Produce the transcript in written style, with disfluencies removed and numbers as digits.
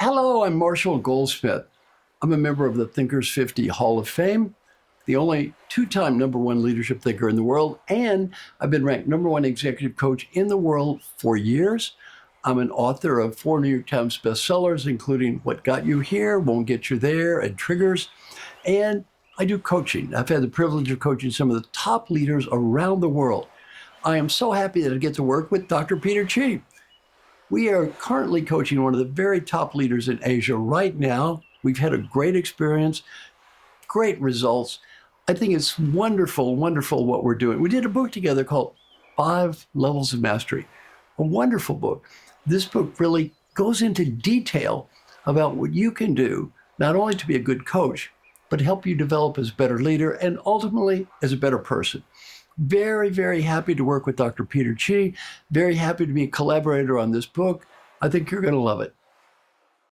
Hello, I'm Marshall Goldsmith. I'm a member of the Thinkers 50 Hall of Fame, the only two-time number one leadership thinker in the world, and I've been ranked number one executive coach in the world for years. I'm an author of 4 New York Times bestsellers, including What Got You Here, Won't Get You There, and Triggers. And I do coaching. I've had the privilege of coaching some of the top leaders around the world. I am so happy that I get to work with Dr. Peter Chee. We are currently coaching one of the very top leaders in Asia right now. We've had a great experience, great results. I think it's wonderful, wonderful what we're doing. We did a book together called 5 Levels of Mastery, a wonderful book. This book really goes into detail about what you can do, not only to be a good coach, but help you develop as a better leader and ultimately as a better person. Very, very happy to work with Dr. Peter Chee. Very happy to be a collaborator on this book. I think you're going to love it.